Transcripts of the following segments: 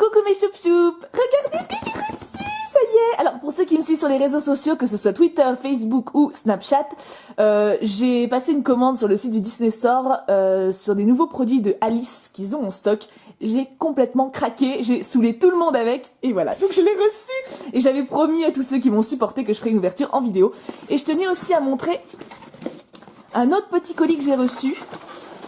Coucou mes choup-choup, regardez ce que j'ai reçu, ça y est. Alors pour ceux qui me suivent sur les réseaux sociaux, que ce soit Twitter, Facebook ou Snapchat, j'ai passé une commande sur le site du Disney Store sur des nouveaux produits de Alice qu'ils ont en stock. J'ai complètement craqué, j'ai saoulé tout le monde avec, et voilà, donc je l'ai reçu. Et j'avais promis à tous ceux qui m'ont supporté que je ferais une ouverture en vidéo. Et je tenais aussi à montrer un autre petit colis que j'ai reçu.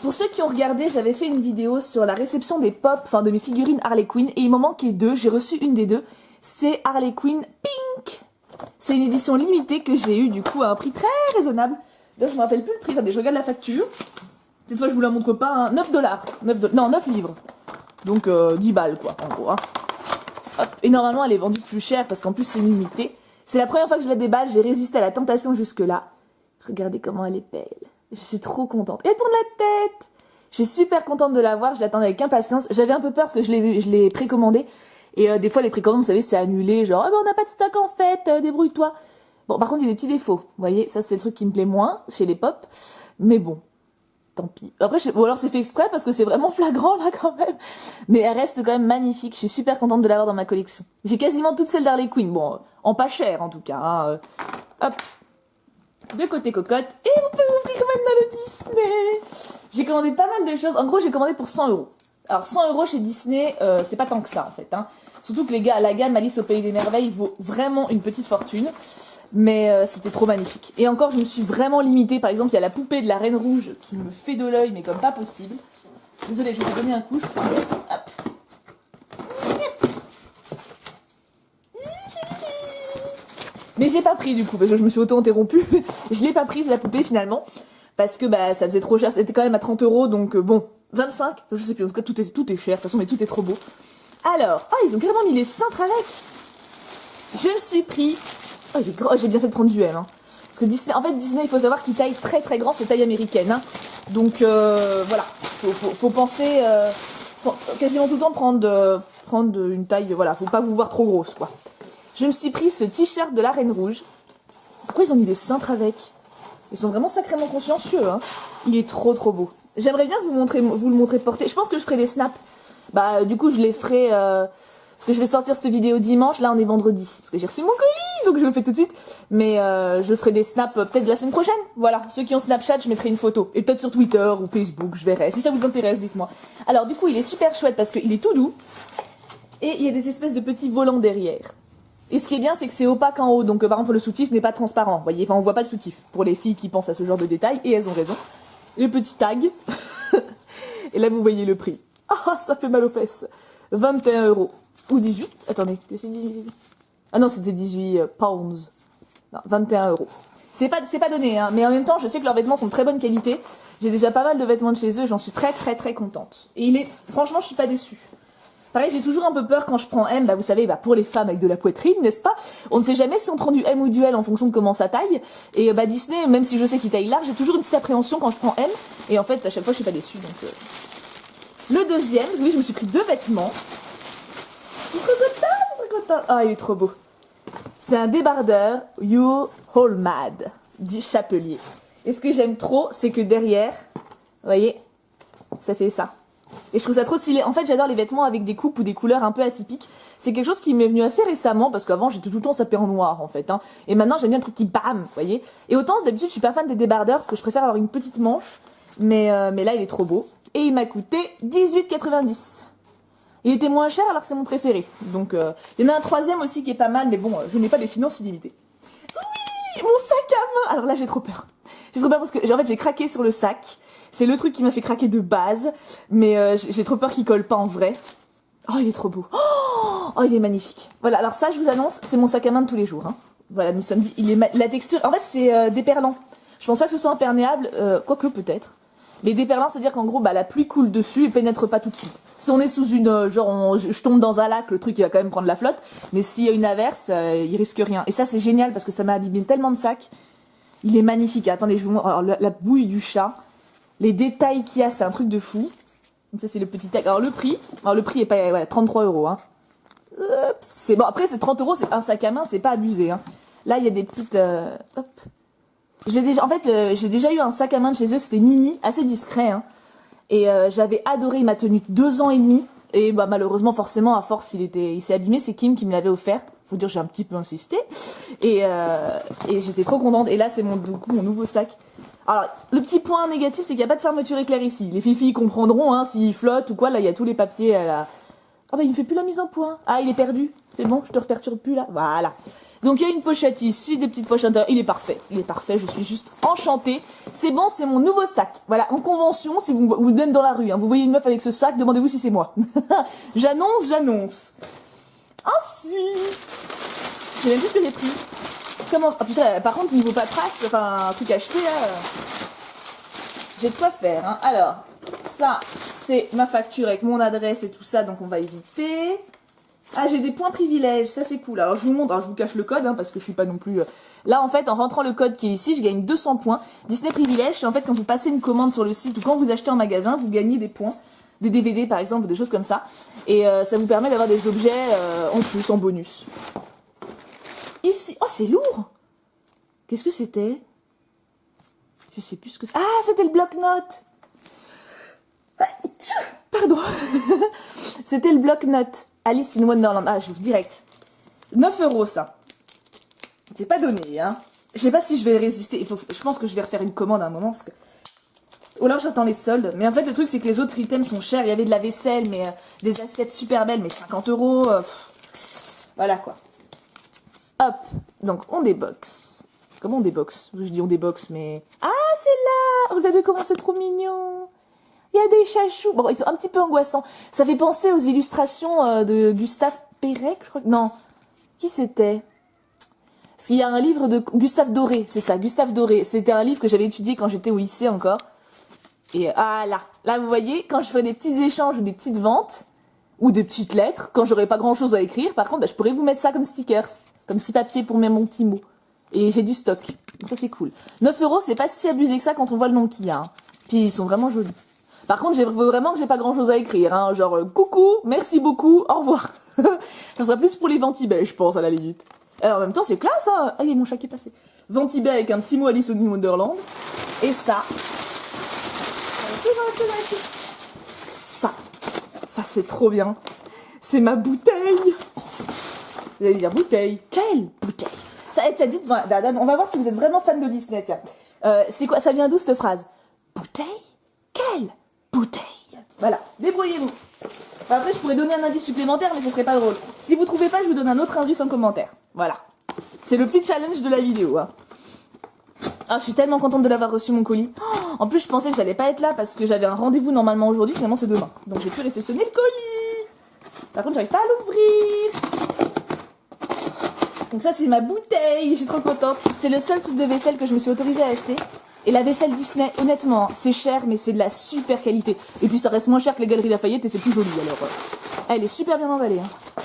Pour ceux qui ont regardé, j'avais fait une vidéo sur la réception des pop, enfin de mes figurines Harley Quinn, et il m'en manquait deux, j'ai reçu une des deux, c'est Harley Quinn Pink. C'est une édition limitée que j'ai eue du coup à un prix très raisonnable. Là je me rappelle plus le prix, attendez, je regarde la facture. Cette fois je vous la montre pas, hein. 9 dollars, non 9 livres. Donc 10 balles quoi, en gros. Hein. Hop. Et normalement elle est vendue plus cher parce qu'en plus c'est une limitée. C'est la première fois que je la déballe, j'ai résisté à la tentation jusque là. Regardez comment elle est belle. Je suis trop contente. Et elle tourne la tête. Je suis super contente de l'avoir. Je l'attendais avec impatience. J'avais un peu peur parce que je l'ai précommandé. Et des fois, les précommandes, vous savez, c'est annulé. Genre, oh, ben, on n'a pas de stock en fait. Débrouille-toi. Bon, par contre, il y a des petits défauts. Vous voyez, ça, c'est le truc qui me plaît moins chez les pop. Mais bon, tant pis. Après, ou alors c'est fait exprès parce que c'est vraiment flagrant là quand même. Mais elle reste quand même magnifique. Je suis super contente de l'avoir dans ma collection. J'ai quasiment toutes celles d'Harley Quinn. Bon, en pas cher en tout cas. Hein. Hop. De côté cocotte, et on peut ouvrir maintenant le Disney. J'ai commandé pas mal de choses, en gros j'ai commandé pour 100 €. Alors 100 € chez Disney, c'est pas tant que ça en fait. Hein. Surtout que la gamme Alice au Pays des Merveilles vaut vraiment une petite fortune. Mais c'était trop magnifique. Et encore je me suis vraiment limitée, par exemple il y a la poupée de la Reine Rouge qui me fait de l'œil mais comme pas possible. Désolée, je vais vous donner un coup. Hop. Mais j'ai pas pris du coup, parce que je me suis auto-interrompue. Je l'ai pas prise la poupée finalement, parce que bah ça faisait trop cher, c'était quand même à 30 €, donc bon, 25, je sais plus, en tout cas tout est cher, de toute façon mais tout est trop beau. Alors, ils ont carrément mis les cintres avec. Je me suis pris, j'ai bien fait de prendre du M, hein. Parce que Disney, en fait Disney il faut savoir qu'il taille très très grand, c'est taille américaine, hein. Donc voilà, faut penser, quasiment tout le temps prendre une taille, voilà, faut pas vous voir trop grosse quoi. Je me suis pris ce t-shirt de la Reine Rouge. Pourquoi ils ont mis des cintres avec? Ils sont vraiment sacrément consciencieux, hein. Il est trop trop beau. J'aimerais bien vous le montrer porté. Je pense que je ferai des snaps. Bah du coup je les ferai parce que je vais sortir cette vidéo dimanche. Là on est vendredi parce que j'ai reçu mon colis, donc je le fais tout de suite. Mais je ferai des snaps peut-être la semaine prochaine. Voilà. Ceux qui ont Snapchat, je mettrai une photo et peut-être sur Twitter ou Facebook, je verrai. Si ça vous intéresse, dites-moi. Alors du coup il est super chouette parce qu'il est tout doux et il y a des espèces de petits volants derrière. Et ce qui est bien, c'est que c'est opaque en haut, donc par exemple le soutif n'est pas transparent, vous voyez, enfin on voit pas le soutif, pour les filles qui pensent à ce genre de détails, et elles ont raison. Le petit tag, et là vous voyez le prix. Ah, ça fait mal aux fesses. 21 €, ou 18, attendez, ah non c'était 18 pounds, non, 21 €. C'est pas donné, hein, mais en même temps je sais que leurs vêtements sont de très bonne qualité, j'ai déjà pas mal de vêtements de chez eux, j'en suis très très très contente. Et franchement je suis pas déçue. Pareil, j'ai toujours un peu peur quand je prends M, bah vous savez, bah pour les femmes avec de la poitrine, n'est-ce pas? On ne sait jamais si on prend du M ou du L en fonction de comment ça taille. Et bah Disney, même si je sais qu'il taille large, j'ai toujours une petite appréhension quand je prends M. Et en fait, à chaque fois, je suis pas déçue. Donc, le deuxième, oui, je me suis pris 2 vêtements. Je suis trop contente. Ah, il est trop beau. C'est un débardeur You All Mad du Chapelier. Et ce que j'aime trop, c'est que derrière, vous voyez, ça fait ça. Et je trouve ça trop stylé. En fait, j'adore les vêtements avec des coupes ou des couleurs un peu atypiques. C'est quelque chose qui m'est venu assez récemment, parce qu'avant, j'étais tout le temps sapée en noir, en fait. Hein. Et maintenant, j'aime bien un truc qui bam, vous voyez. Et autant, d'habitude, je suis pas fan des débardeurs, parce que je préfère avoir une petite manche. Mais là, il est trop beau. Et il m'a coûté 18,90 €. Il était moins cher, alors que c'est mon préféré. Donc, il y en a un troisième aussi qui est pas mal, mais bon, je n'ai pas des finances illimitées. Oui, mon sac à main. Alors là, j'ai trop peur. J'ai trop peur parce que, en fait, j'ai craqué sur le sac. C'est le truc qui m'a fait craquer de base, mais j'ai trop peur qu'il colle pas en vrai. Oh, il est trop beau. Oh, il est magnifique. Voilà, alors ça, je vous annonce, c'est mon sac à main de tous les jours. Hein. Voilà, nous sommes dit, la texture, en fait, c'est déperlant. Je pense pas que ce soit imperméable, quoique peut-être. Mais déperlant, c'est-à-dire qu'en gros, bah, la pluie coule dessus et pénètre pas tout de suite. Si on est sous une, je tombe dans un lac, le truc, il va quand même prendre la flotte. Mais s'il y a une averse, il risque rien. Et ça, c'est génial parce que ça m'a abîmé tellement de sacs. Il est magnifique. Attendez, je vous montre. Alors, la bouille du chat. Les détails qu'il y a, c'est un truc de fou. Donc ça, c'est le petit tag. Alors, le prix est pas, voilà, 33 €, hein. C'est bon, après, c'est 30 €, c'est un sac à main, c'est pas abusé, hein. Là, il y a des petites, hop. J'ai déjà eu un sac à main de chez eux, c'était mini, assez discret, hein. Et j'avais adoré, il m'a tenu 2 ans et demi. Et bah malheureusement, forcément, à force, il s'est abîmé. C'est Kim qui me l'avait offert. Faut dire, j'ai un petit peu insisté. Et j'étais trop contente. Et là, c'est du coup, mon nouveau sac. Alors, le petit point négatif, c'est qu'il n'y a pas de fermeture éclair ici. Les filles comprendront, hein, s'il flotte ou quoi. Là, il y a tous les papiers à la... Ah bah, il me fait plus la mise en point. Ah, il est perdu. C'est bon, je te reperturbe plus, là. Voilà. Donc, il y a une pochette ici, des petites poches intérieures. Il est parfait. Il est parfait. Je suis juste enchantée. C'est bon, c'est mon nouveau sac. Voilà, en convention, si vous, ou même dans la rue, hein, vous voyez une meuf avec ce sac, demandez-vous si c'est moi. J'annonce. Ensuite, je sais même plus ce que j'ai pris. Comment... Ah putain, par contre, niveau paperasse, enfin, un truc acheté, là, j'ai de quoi faire, hein. Alors, ça, c'est ma facture avec mon adresse et tout ça, donc on va éviter. Ah, j'ai des points privilèges, ça c'est cool. Alors, je vous montre, alors, je vous cache le code, hein, parce que je suis pas non plus... Là, en fait, en rentrant le code qui est ici, je gagne 200 points. Disney Privilège, c'est en fait quand vous passez une commande sur le site ou quand vous achetez en magasin, vous gagnez des points. Des DVD, par exemple, des choses comme ça. Et ça vous permet d'avoir des objets en plus, en bonus. Ici, oh c'est lourd. Qu'est-ce que c'était? Je sais plus ce que c'est. Ah, c'était le bloc-notes. Pardon. C'était le bloc-notes. Alice in Wonderland. Ah, je vous direct. 9 € ça. C'est pas donné, hein. Je sais pas si je vais résister. Je pense que je vais refaire une commande à un moment parce que... Ou alors j'attends les soldes. Mais en fait, le truc, c'est que les autres items sont chers. Il y avait de la vaisselle, mais des assiettes super belles, mais 50 €. Voilà quoi. Hop, donc on déboxe. Comment on déboxe? Je dis on déboxe, mais... Ah, c'est là! Regardez comment c'est trop mignon. Il y a des chachous. Bon, ils sont un petit peu angoissants. Ça fait penser aux illustrations de Gustave Perec, je crois. Non, qui c'était? Parce qu'il y a un livre de Gustave Doré, c'est ça, Gustave Doré. C'était un livre que j'avais étudié quand j'étais au lycée encore. Et ah là, vous voyez, quand je ferais des petits échanges ou des petites ventes, ou des petites lettres, quand j'aurais pas grand-chose à écrire, par contre, bah, je pourrais vous mettre ça comme stickers. Comme petit papier pour mettre mon petit mot. Et j'ai du stock. Donc ça, c'est cool. 9 €, c'est pas si abusé que ça quand on voit le nom qu'il y a. Hein. Puis ils sont vraiment jolis. Par contre, j'ai vraiment que j'ai pas grand chose à écrire. Hein. Genre, coucou, merci beaucoup, au revoir. Ça sera plus pour les ventibets, je pense, à la limite. Alors, en même temps, c'est classe, hein. Ah, il y a mon chat qui est passé. Ventibet avec un petit mot Alice in Wonderland. Et ça. Ça, c'est trop bien. C'est ma bouteille. Vous allez dire bouteille. Quelle bouteille? Ça dit, on va voir si vous êtes vraiment fan de Disney, tiens. C'est quoi? Ça vient d'où cette phrase? Bouteille? Quelle bouteille? Voilà, débrouillez-vous. Après, je pourrais donner un indice supplémentaire, mais ce serait pas drôle. Si vous trouvez pas, je vous donne un autre indice en commentaire. Voilà. C'est le petit challenge de la vidéo. Hein. Ah, je suis tellement contente de l'avoir reçu, mon colis. Oh, en plus, je pensais que j'allais pas être là parce que j'avais un rendez-vous normalement aujourd'hui. Finalement, c'est demain. Donc, j'ai pu réceptionner le colis. Par contre, j'arrive pas à l'ouvrir. Donc ça, c'est ma bouteille. Je suis trop contente. C'est le seul truc de vaisselle que je me suis autorisée à acheter. Et la vaisselle Disney, honnêtement, c'est cher, mais c'est de la super qualité. Et puis, ça reste moins cher que les Galeries Lafayette et c'est plus joli, alors. Elle est super bien emballée. Hein.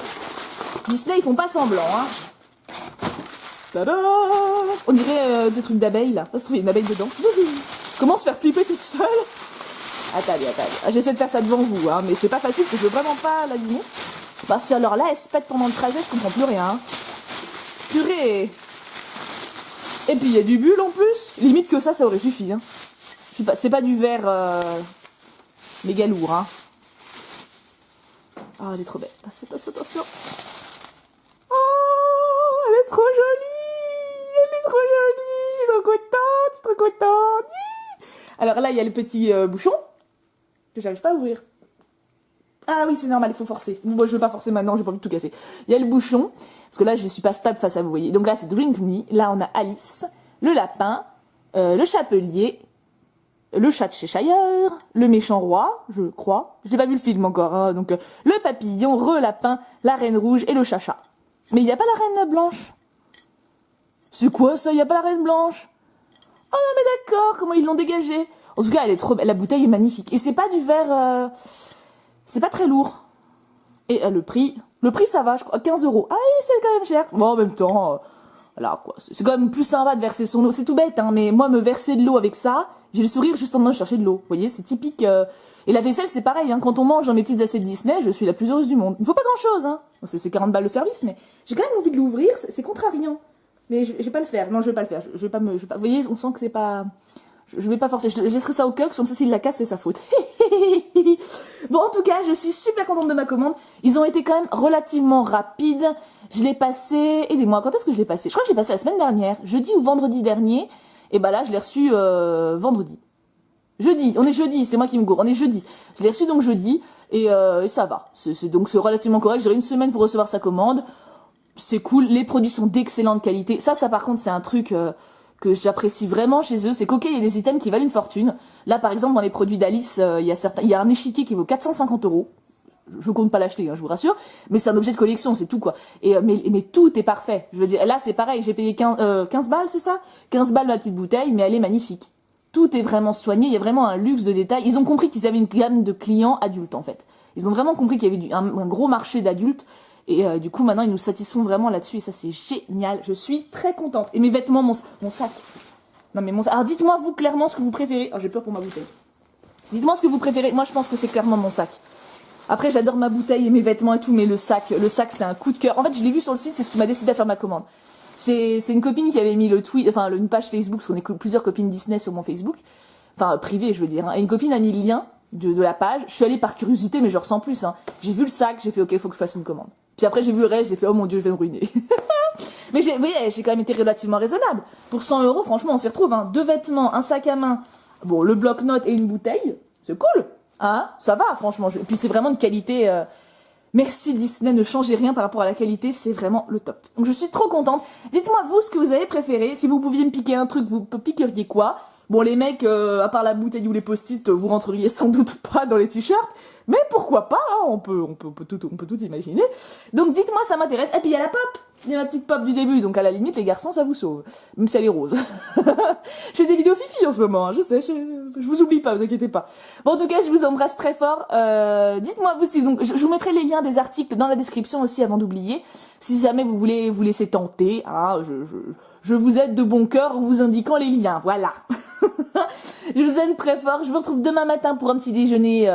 Disney, ils font pas semblant, hein. Tada! On dirait des trucs d'abeilles, là. Ça se trouve, il y a une abeille dedans. Comment se faire flipper toute seule? Attendez. Ah, j'essaie de faire ça devant vous, hein, mais c'est pas facile, parce que je veux vraiment pas l'abîmer. Bah, si alors là, elle se pète pendant le trajet, je comprends plus rien. Hein. Purée! Et puis, il y a du bulle, en plus. Limite que ça aurait suffi, hein. C'est pas du verre méga lourd, hein. Ah, elle est trop belle. Attention. Oh, elle est trop jolie. Elle est trop jolie. Je suis trop contente. Alors là, il y a le petit bouchon que j'arrive pas à ouvrir. Ah oui, c'est normal, il faut forcer. Bon, moi, je veux pas forcer maintenant, j'ai pas envie de tout casser. Il y a le bouchon, parce que là, je suis pas stable face à vous, voyez. Donc là, c'est Drink Me. Là, on a Alice, le lapin, le chapelier, le chat de Cheshire, le méchant roi, je crois. J'ai pas vu le film encore, hein. Donc le papillon, re-lapin, la reine rouge et le chacha. Mais il n'y a pas la reine blanche. C'est quoi ça? Il n'y a pas la reine blanche? Oh non, mais d'accord, comment ils l'ont dégagée? En tout cas, elle est trop belle. La bouteille est magnifique. Et c'est pas du verre... C'est pas très lourd. Et le prix, ça va, je crois, 15 €. Ah oui, c'est quand même cher. Bon, en même temps, voilà quoi. C'est quand même plus sympa de verser son eau. C'est tout bête, hein, mais moi, me verser de l'eau avec ça, j'ai le sourire juste en train de chercher de l'eau. Vous voyez, c'est typique. Et la vaisselle, c'est pareil. Hein, quand on mange dans mes petites assiettes Disney, je suis la plus heureuse du monde. Il faut pas grand-chose, hein. Bon, c'est 40 balles le service, mais j'ai quand même envie de l'ouvrir. C'est contrariant. Mais je vais pas le faire. Non, je vais pas le faire. Je vais pas. Vous voyez, on sent que c'est pas. Je vais pas forcer, je laisserai ça au cœur, comme ça s'il la casse, c'est sa faute. Bon, en tout cas, je suis super contente de ma commande. Ils ont été quand même relativement rapides. Je l'ai passé, aidez-moi, quand est-ce que je l'ai passé? Je crois que je l'ai passé la semaine dernière, jeudi ou vendredi dernier. Et bah là, je l'ai reçu vendredi. Jeudi, on est jeudi, c'est moi qui me gourre, on est jeudi. Je l'ai reçu donc jeudi, et ça va. Donc c'est relativement correct, j'aurai une semaine pour recevoir sa commande. C'est cool, les produits sont d'excellente qualité. Ça par contre, c'est un truc... que j'apprécie vraiment chez eux, c'est qu'ok, il y a des items qui valent une fortune. Là, par exemple, dans les produits d'Alice, il y a un échiquier qui vaut 450 €. Je compte pas l'acheter, hein, je vous rassure, mais c'est un objet de collection, c'est tout quoi. Et mais tout est parfait. Je veux dire, là c'est pareil, j'ai payé 15 balles, c'est ça 15 balles la petite bouteille, mais elle est magnifique. Tout est vraiment soigné, il y a vraiment un luxe de détails. Ils ont compris qu'ils avaient une gamme de clients adultes en fait. Ils ont vraiment compris qu'il y avait un gros marché d'adultes. Et du coup, maintenant, ils nous satisfont vraiment là-dessus. Et ça, c'est génial. Je suis très contente. Et mes vêtements, mon sac. Non, mais mon sac. Alors, dites-moi, vous, clairement, ce que vous préférez. Oh, j'ai peur pour ma bouteille. Dites-moi ce que vous préférez. Moi, je pense que c'est clairement mon sac. Après, j'adore ma bouteille et mes vêtements et tout. Mais le sac, c'est un coup de cœur. En fait, je l'ai vu sur le site. C'est ce qui m'a décidé à faire ma commande. C'est une copine qui avait mis le tweet, enfin, une page Facebook. Parce qu'on est plusieurs copines Disney sur mon Facebook. Enfin, privé, je veux dire. Hein. Et une copine a mis le lien de la page. Je suis allée par curiosité, mais genre sans plus. Hein. J'ai vu le sac. J'ai fait, ok, faut que je fasse une commande. Puis après, j'ai vu le reste, j'ai fait, oh mon dieu, je vais me ruiner. Mais vous voyez, j'ai quand même été relativement raisonnable. Pour 100 €, franchement, on s'y retrouve, hein. 2 vêtements, un sac à main, bon, le bloc-notes et une bouteille. C'est cool. Hein? Ça va, franchement. Et puis c'est vraiment de qualité, merci Disney, ne changez rien par rapport à la qualité, c'est vraiment le top. Donc je suis trop contente. Dites-moi, vous, ce que vous avez préféré. Si vous pouviez me piquer un truc, vous piqueriez quoi? Bon, les mecs, à part la bouteille ou les post-it, vous rentreriez sans doute pas dans les t-shirts. Mais pourquoi pas, hein, on peut tout imaginer. Donc dites-moi, ça m'intéresse. Et puis il y a la pop. Il y a ma petite pop du début, donc à la limite, les garçons, ça vous sauve. Même si elle est rose. Je fais des vidéos fifi en ce moment, hein, je sais, je vous oublie pas, vous inquiétez pas. Bon, en tout cas, je vous embrasse très fort. Dites-moi vous si, donc, je vous mettrai les liens des articles dans la description aussi avant d'oublier. Si jamais vous voulez vous laisser tenter, hein, je vous aide de bon cœur en vous indiquant les liens, voilà. Je vous aime très fort. Je vous retrouve demain matin pour un petit déjeuner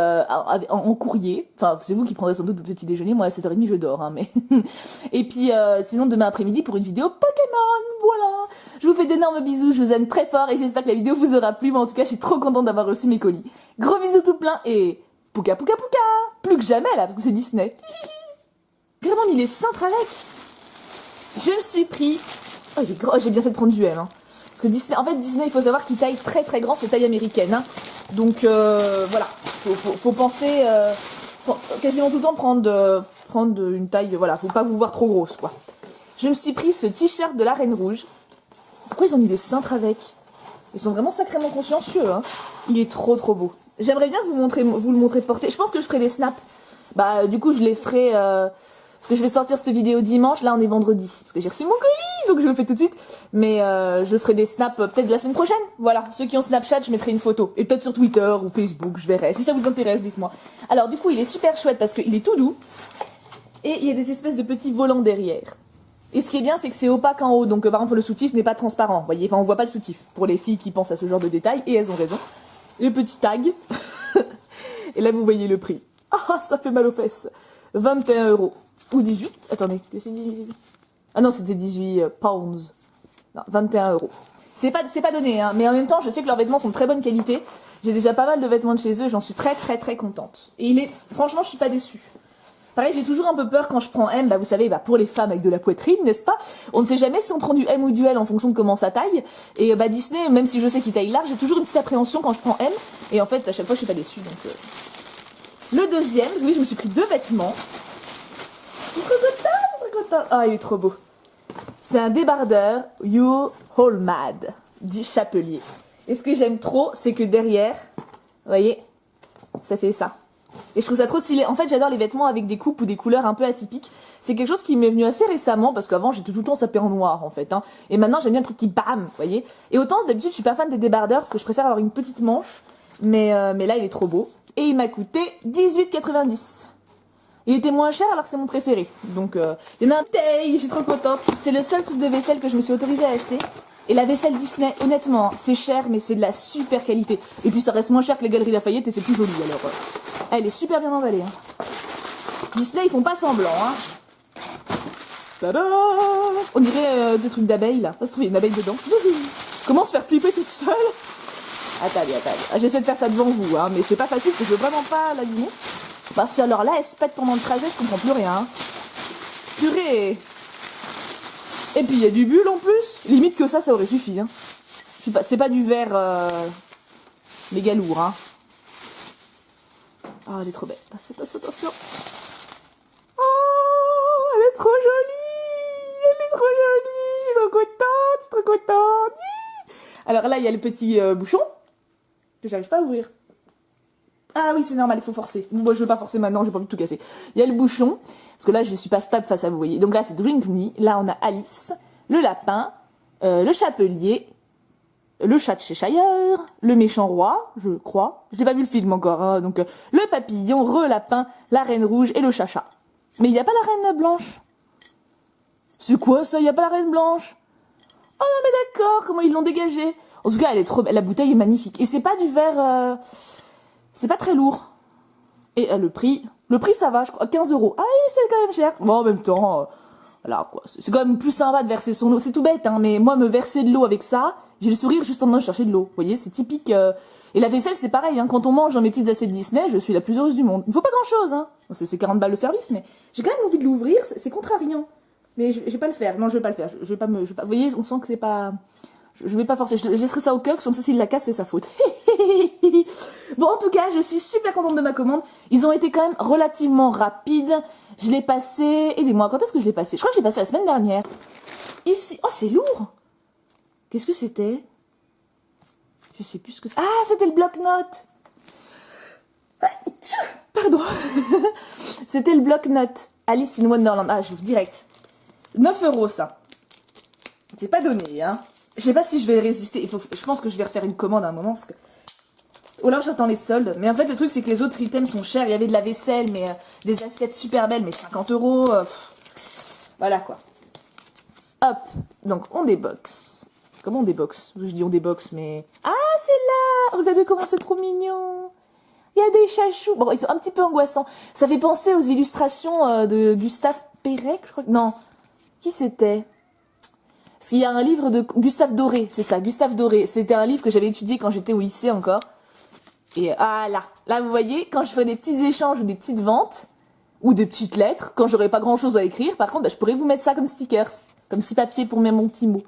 en courrier. Enfin, c'est vous qui prendrez sans doute le petit déjeuner. Moi, à 7h30, je dors. Hein, mais et puis, sinon, demain après-midi pour une vidéo Pokémon. Voilà. Je vous fais d'énormes bisous. Je vous aime très fort et j'espère que la vidéo vous aura plu. Mais en tout cas, je suis trop contente d'avoir reçu mes colis. Gros bisous tout plein et pouka pouka pouka. Plus que jamais, là, parce que c'est Disney. Vraiment, il est cintre avec. Je me suis pris... Oh, j'ai bien fait de prendre du L, hein. Parce que Disney, en fait, Disney, il faut savoir qu'il taille très très grand, c'est taille américaine, hein. Donc, voilà. Faut penser, quasiment tout le temps prendre une taille, voilà. Faut pas vous voir trop grosse, quoi. Je me suis pris ce t-shirt de la Reine Rouge. Pourquoi ils ont mis des cintres avec? Ils sont vraiment sacrément consciencieux, hein. Il est trop trop beau. J'aimerais bien vous le montrer porté. Je pense que je ferai des snaps. Bah, du coup, je les ferai, parce que je vais sortir cette vidéo dimanche, là on est vendredi. Parce que j'ai reçu mon colis, donc je le fais tout de suite. Mais je ferai des snaps peut-être la semaine prochaine. Voilà, ceux qui ont Snapchat, je mettrai une photo. Et peut-être sur Twitter ou Facebook, je verrai. Si ça vous intéresse, dites-moi. Alors du coup, il est super chouette parce qu'il est tout doux. Et il y a des espèces de petits volants derrière. Et ce qui est bien, c'est que c'est opaque en haut. Donc par exemple, le soutif n'est pas transparent. Vous voyez, enfin on voit pas le soutif. Pour les filles qui pensent à ce genre de détails, et elles ont raison. Le petit tag. Et là, vous voyez le prix. Ah, ça fait mal aux fesses. 21 €. Ou 18. Attendez. Ah non, c'était 18 pounds. Non, 21 €. C'est pas donné, hein. Mais en même temps, je sais que leurs vêtements sont de très bonne qualité. J'ai déjà pas mal de vêtements de chez eux. J'en suis très très très contente. Et franchement, je suis pas déçue. Pareil, j'ai toujours un peu peur quand je prends M, bah vous savez, bah pour les femmes avec de la poitrine, n'est-ce pas? On ne sait jamais si on prend du M ou du L en fonction de comment ça taille. Et bah Disney, même si je sais qu'il taille large, j'ai toujours une petite appréhension quand je prends M. Et en fait, à chaque fois, je suis pas déçue. Donc, le deuxième, oui, je me suis pris 2 vêtements. Je suis trop contente. Ah, il est trop beau. C'est un débardeur You All Mad du Chapelier. Et ce que j'aime trop, c'est que derrière, vous voyez, ça fait ça. Et je trouve ça trop stylé. En fait, j'adore les vêtements avec des coupes ou des couleurs un peu atypiques. C'est quelque chose qui m'est venu assez récemment, parce qu'avant, j'étais tout le temps sapée en noir, en fait. Hein. Et maintenant, j'aime bien le truc qui bam, vous voyez. Et autant, d'habitude, je suis pas fan des débardeurs, parce que je préfère avoir une petite manche. Mais là, il est trop beau. Et il m'a coûté 18,90 €. Il était moins cher alors que c'est mon préféré. Donc, il y en a un bouteille, je suis trop contente. C'est le seul truc de vaisselle que je me suis autorisée à acheter. Et la vaisselle Disney, honnêtement, c'est cher, mais c'est de la super qualité. Et puis ça reste moins cher que les Galeries Lafayette et c'est plus joli, alors. Elle est super bien emballée, hein. Disney, ils font pas semblant, hein. Tada! On dirait des trucs d'abeilles, là. Ça se trouve, il y a une abeille dedans. Comment se faire flipper toute seule? Attendez. Ah, j'essaie de faire ça devant vous, hein, mais c'est pas facile parce que je veux vraiment pas l'allumer. Parce que alors là, elle se pète pendant le trajet, je comprends plus rien. Hein. Purée. Et puis il y a du bulle en plus. Limite que ça aurait suffi. Hein. C'est pas du verre méga lourd. Hein. Ah, elle est trop belle. Attention. Oh, elle est trop jolie. Elle est trop jolie. Je suis trop contente. Alors là, il y a le petit bouchon que j'arrive pas à ouvrir. Ah oui, c'est normal, il faut forcer. Bon, moi, je veux pas forcer maintenant, j'ai pas envie de tout casser. Il y a le bouchon, parce que là, je suis pas stable face à vous, voyez. Donc là, c'est Drink Me. Là, on a Alice, le lapin, le chapelier, le chat de Cheshire, le méchant roi, je crois. J'ai pas vu le film encore, hein. Donc le papillon, re-lapin, la reine rouge et le chacha. Mais il y a pas la reine blanche. C'est quoi ça? Il y a pas la reine blanche? Oh non, mais d'accord, comment ils l'ont dégagée? En tout cas, elle est trop belle. La bouteille est magnifique. Et c'est pas du verre... c'est pas très lourd. Et le prix, ça va, je crois, 15 €. Ah oui, c'est quand même cher. Bon, en même temps, voilà, quoi. C'est quand même plus sympa de verser son eau. C'est tout bête, hein, mais moi, me verser de l'eau avec ça, j'ai le sourire juste en train de chercher de l'eau. Vous voyez, c'est typique. Et la vaisselle, c'est pareil, hein. Quand on mange dans mes petites assiettes Disney, je suis la plus heureuse du monde. Il faut pas grand-chose, hein. Bon, c'est 40 balles le service, mais j'ai quand même envie de l'ouvrir. C'est contrariant. Mais je vais pas le faire. Non, je vais pas le faire. Je vais pas. Vous voyez, on sent que c'est pas... Je vais pas forcer, je laisserai ça au cœur, comme ça s'il la casse, c'est sa faute. Bon, en tout cas, je suis super contente de ma commande. Ils ont été quand même relativement rapides. Je l'ai passé... Aidez-moi, quand est-ce que je l'ai passé? Je crois que je l'ai passé la semaine dernière. Ici... Oh, c'est lourd. Qu'est-ce que c'était? Je sais plus ce que c'est. Ah, c'était le bloc-notes. Pardon. C'était le bloc-notes. Alice in Wonderland. Ah, je vous direct. 9 € ça. C'est pas donné, hein. Je sais pas si je vais résister. Je pense que je vais refaire une commande à un moment parce que... Ou alors j'attends les soldes. Mais en fait, le truc, c'est que les autres items sont chers. Il y avait de la vaisselle, mais des assiettes super belles, mais 50 €. Voilà, quoi. Hop. Donc, on déboxe. Comment on déboxe? Je dis on déboxe, mais... Ah, c'est là! Regardez comment c'est trop mignon. Il y a des chachous. Bon, ils sont un petit peu angoissants. Ça fait penser aux illustrations de Gustave Perec, je crois. Non. Qui c'était? Parce qu'il y a un livre de Gustave Doré, c'est ça, Gustave Doré. C'était un livre que j'avais étudié quand j'étais au lycée encore. Et là, vous voyez, quand je fais des petits échanges ou des petites ventes, ou des petites lettres, quand j'aurais pas grand chose à écrire, par contre, je pourrais vous mettre ça comme stickers, comme petit papier pour mettre mon petit mot.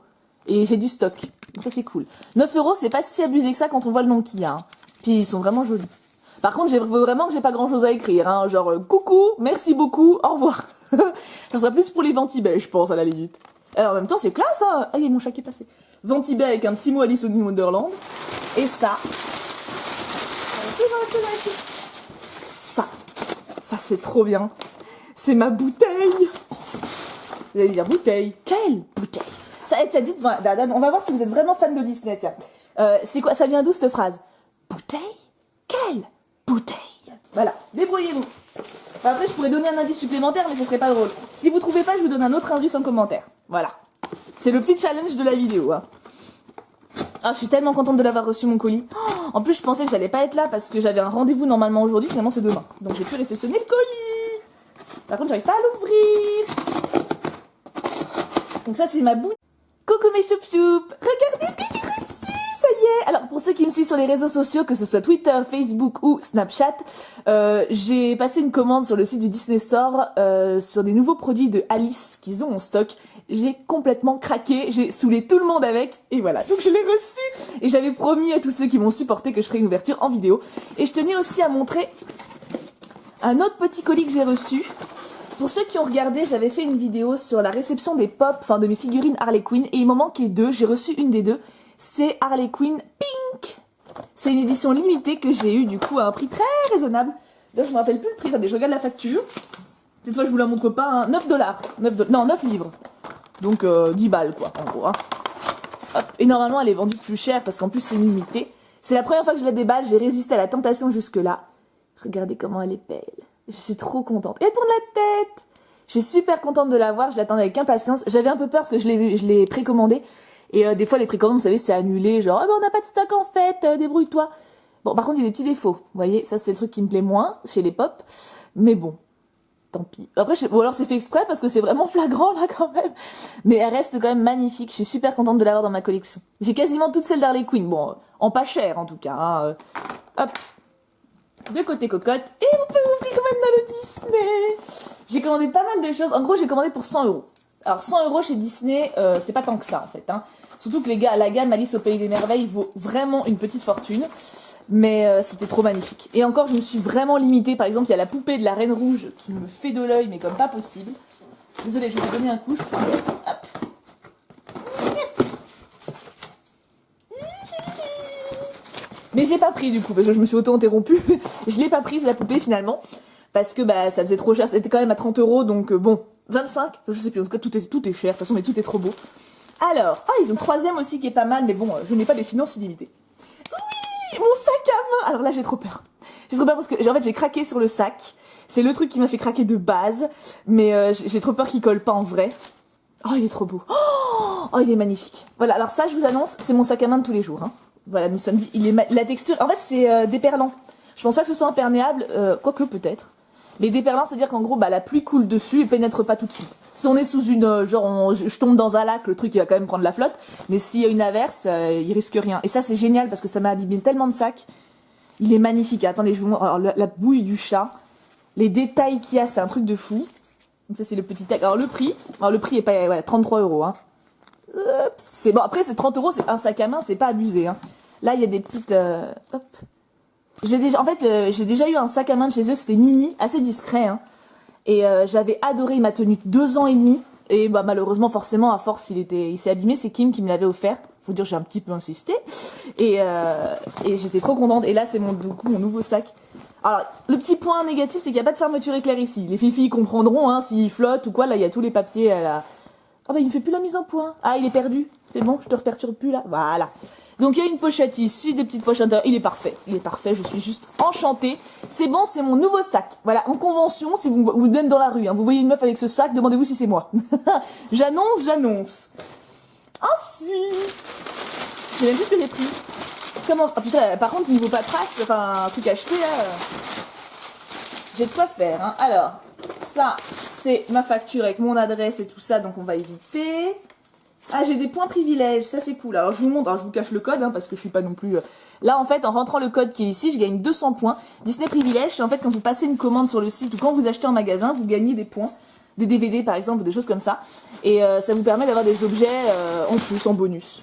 Et j'ai du stock. Donc ça, c'est cool. 9 €, c'est pas si abusé que ça quand on voit le nom qu'il y a. Hein. Puis ils sont vraiment jolis. Par contre, j'ai vraiment que j'ai pas grand chose à écrire. Hein. Genre, coucou, merci beaucoup, au revoir. Ça sera plus pour les ventibets, je pense, à la limite. Alors, en même temps, c'est classe, hein. Ah, il y a mon chat qui est passé. Ventibet avec un petit mot Alice in Wonderland. Et ça. Ça, c'est trop bien. C'est ma bouteille. Vous allez dire bouteille. Quelle bouteille? Ça dit, on va voir si vous êtes vraiment fan de Disney, tiens. C'est quoi? Ça vient d'où, cette phrase? Bouteille? Quelle bouteille? Voilà, débrouillez-vous. Après, je pourrais donner un indice supplémentaire, mais ce serait pas drôle. Si vous trouvez pas, je vous donne un autre indice en commentaire. Voilà. C'est le petit challenge de la vidéo. Hein. Ah, je suis tellement contente de l'avoir reçu, mon colis. Oh, en plus, je pensais que j'allais pas être là parce que j'avais un rendez-vous normalement aujourd'hui. Finalement, c'est demain. Donc, j'ai pu réceptionner le colis. Par contre, j'arrive pas à l'ouvrir. Donc ça, c'est ma bouteille. Coucou mes choup-choup. Regardez ce que j'ai reçu. Ça y est. Alors, pour ceux qui me suivent sur les réseaux sociaux, que ce soit Twitter, Facebook ou Snapchat, j'ai passé une commande sur le site du Disney Store sur des nouveaux produits de Alice qu'ils ont en stock. J'ai complètement craqué, j'ai saoulé tout le monde avec, et voilà. Donc je l'ai reçu, et j'avais promis à tous ceux qui m'ont supporté que je ferais une ouverture en vidéo. Et je tenais aussi à montrer un autre petit colis que j'ai reçu. Pour ceux qui ont regardé, j'avais fait une vidéo sur la réception des pop, enfin de mes figurines Harley Quinn, et il m'en manquait deux, j'ai reçu une des deux. C'est Harley Quinn Pink. C'est une édition limitée que j'ai eue du coup à un prix très raisonnable. Là je me rappelle plus le prix, attendez, je regarde la facture. Cette fois je vous la montre pas, hein. 9 $. Non, 9 livres. Donc 10 balles quoi, en gros. Hein. Hop. Et normalement elle est vendue plus cher parce qu'en plus c'est limité. C'est la première fois que je la déballe, j'ai résisté à la tentation jusque là. Regardez comment elle est belle. Je suis trop contente. Et elle tourne la tête. Je suis super contente de l'avoir, je l'attendais avec impatience. J'avais un peu peur parce que je l'ai précommandé. Et des fois les précommandes, vous savez, c'est annulé. Genre, oh, ben, on n'a pas de stock en fait, débrouille-toi. Bon, par contre il y a des petits défauts. Vous voyez, ça c'est le truc qui me plaît moins chez les pop. Mais bon. tant pis. Après, ou alors c'est fait exprès parce que c'est vraiment flagrant là quand même. Mais elle reste quand même magnifique. Je suis super contente de l'avoir dans ma collection. J'ai quasiment toutes celles d'Harley Quinn. Bon, en pas cher en tout cas. Hein. Hop. De côté cocotte. Et on peut ouvrir maintenant le Disney. J'ai commandé pas mal de choses. En gros, j'ai commandé pour 100 euros. Alors 100 euros chez Disney, c'est pas tant que ça en fait. Hein. Surtout que les gars, la gamme Alice au Pays des Merveilles vaut vraiment une petite fortune. Mais c'était trop magnifique. Et encore, je me suis vraiment limitée. Par exemple, il y a la poupée de la Reine Rouge qui me fait de l'œil, mais comme pas possible. Désolée, je vais te donner un coup. Hop. Mais j'ai pas pris du coup, parce que je me suis auto-interrompue. Je l'ai pas prise la poupée finalement. Parce que bah ça faisait trop cher. C'était quand même à 30 euros, donc bon, 25. Je sais plus, en tout cas tout est cher. De toute façon, mais tout est trop beau. Alors, ils ont le troisième aussi qui est pas mal, mais bon, je n'ai pas des finances illimitées. Mon sac à main. Alors là j'ai trop peur. J'ai trop peur parce que en fait j'ai craqué sur le sac. C'est le truc qui m'a fait craquer de base. Mais j'ai trop peur qu'il colle pas en vrai. Oh il est trop beau. Oh il est magnifique. Voilà, alors ça je vous annonce, c'est mon sac à main de tous les jours. Hein. Voilà, nous sommes dit, la texture, en fait c'est déperlant. Je pense pas que ce soit imperméable, quoique peut-être. Mais déperlant, c'est-à-dire qu'en gros, bah, la pluie coule dessus et pénètre pas tout de suite. Si on est sous une, je tombe dans un lac, le truc il va quand même prendre la flotte. Mais s'il y a une averse, il risque rien. Et ça c'est génial parce que ça m'a abîmé tellement de sacs. Il est magnifique. Attendez, je vous montre. Alors la bouille du chat, les détails qu'il y a, c'est un truc de fou. Donc ça c'est le petit tag. Alors le prix est pas, voilà, 33 euros. Hein. C'est bon. Après c'est 30 euros, c'est un sac à main, c'est pas abusé. Hein. Là il y a des petites, hop. J'ai déjà eu un sac à main de chez eux, c'était mini, assez discret, hein. Et j'avais adoré, il m'a tenu 2 ans et demi. Et bah malheureusement, forcément, à force, il s'est abîmé. C'est Kim qui me l'avait offert. Faut dire, j'ai un petit peu insisté. Et j'étais trop contente. Et là, c'est mon nouveau sac. Alors, le petit point négatif, c'est qu'il n'y a pas de fermeture éclair ici. Les filles comprendront, hein, s'il flotte ou quoi. Là, il y a tous les papiers. Là. Ah bah, il me fait plus la mise en point. Ah, il est perdu. C'est bon, je te perturbe plus là. Voilà. Donc il y a une pochette ici, des petites pochettes intérieures. Il est parfait, je suis juste enchantée. C'est bon, c'est mon nouveau sac. Voilà, en convention, si vous même dans la rue, hein, vous voyez une meuf avec ce sac, demandez-vous si c'est moi. J'annonce. Ensuite, je sais même plus ce que j'ai pris. Comment? Ah putain, par contre, niveau paperasse, enfin, un truc acheté, là, j'ai de quoi faire. Hein. Alors, ça, c'est ma facture avec mon adresse et tout ça, donc on va éviter. Ah, j'ai des points privilèges, ça c'est cool. Alors je vous montre, alors je vous cache le code, hein, parce que je suis pas non plus... Là en fait, en rentrant le code qui est ici, je gagne 200 points. Disney Privilèges, c'est en fait quand vous passez une commande sur le site ou quand vous achetez en magasin, vous gagnez des points. Des DVD par exemple, des choses comme ça. Et ça vous permet d'avoir des objets en plus, en bonus.